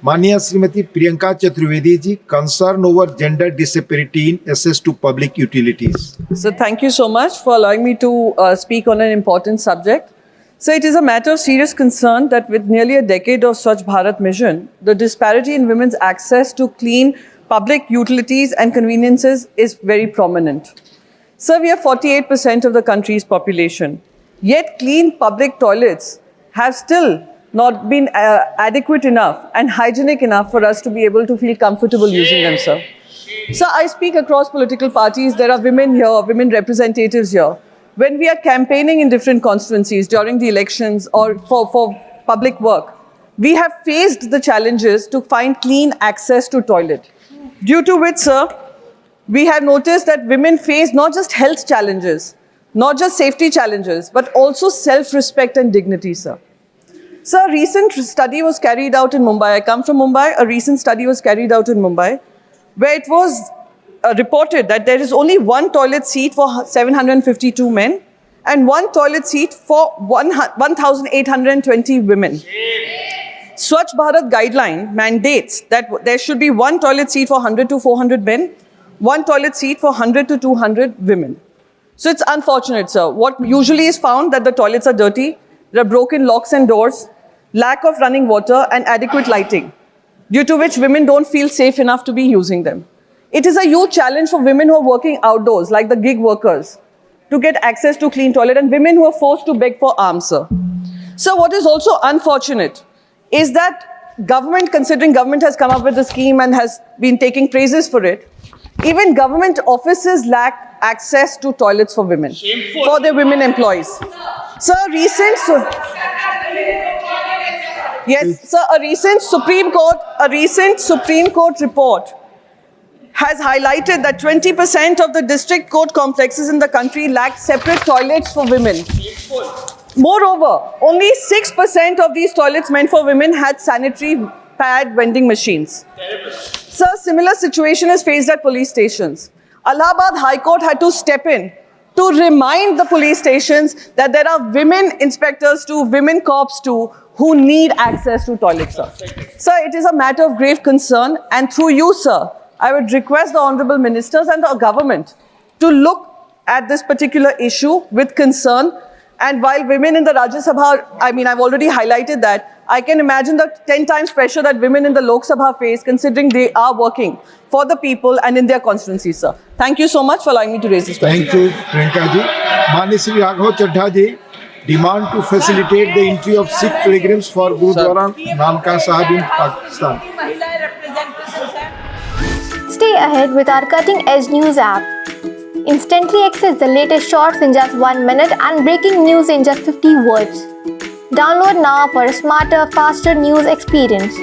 माननीय Shrimati Priyanka Chaturvedi ji, concern over gender disparity in access to public utilities. So thank you so much for allowing me to speak on an important subject. So it is a matter of serious concern that with nearly a decade of Swachh Bharat mission, the disparity in women's access to clean public utilities and conveniences is very prominent. So we have 48% of the country's population, yet clean public toilets have still not been adequate enough and hygienic enough for us to be able to feel comfortable using them, sir. So I speak across political parties. There are women here, women representatives here. When we are campaigning in different constituencies during the elections or for public work, we have faced the challenges to find clean access to toilet. Due to which, sir, we have noticed that women face not just health challenges, not just safety challenges, but also self-respect and dignity, sir. So a recent study was carried out in Mumbai. I come from Mumbai. A recent study was carried out in Mumbai where it was reported that there is only one toilet seat for 752 men and one toilet seat for 1,820 women. Swachh Bharat guideline mandates that there should be one toilet seat for 100 to 400 men, one toilet seat for 100 to 200 women. So it's unfortunate, sir. What usually is found that the toilets are dirty, there are broken locks and doors, lack of running water and adequate lighting, due to which women don't feel safe enough to be using them. It is a huge challenge for women who are working outdoors, like the gig workers, to get access to clean toilet, and women who are forced to beg for alms, sir. So what is also unfortunate is that government, considering government has come up with a scheme and has been taking praises for it, even government offices lack access to toilets for women, for their women employees. Sir, a recent Supreme Court report has highlighted that 20% of the district court complexes in the country lack separate toilets for women. Moreover, only 6% of these toilets meant for women had sanitary pad vending machines. Sir, similar situation is faced at police stations. Allahabad High Court had to step in to remind the police stations that there are women inspectors too, women cops too, who need access to toilets, sir. Sir, it is a matter of grave concern, and through you, sir, I would request the honorable ministers and the government to look at this particular issue with concern. And while women in the Rajya Sabha, I've already highlighted that, I can imagine the 10 times pressure that women in the Lok Sabha face, considering they are working for the people and in their constituencies, sir. Thank you so much for allowing me to raise this question. Thank you, Priyanka ji. Mani Shri Raghav Chadha ji, demand to facilitate the entry of Sikh pilgrims for Gurudwara Nanka Sahib in Pakistan. Stay ahead with our cutting-edge news app. Instantly access the latest shorts in just 1 minute and breaking news in just 50 words. Download now for a smarter, faster news experience.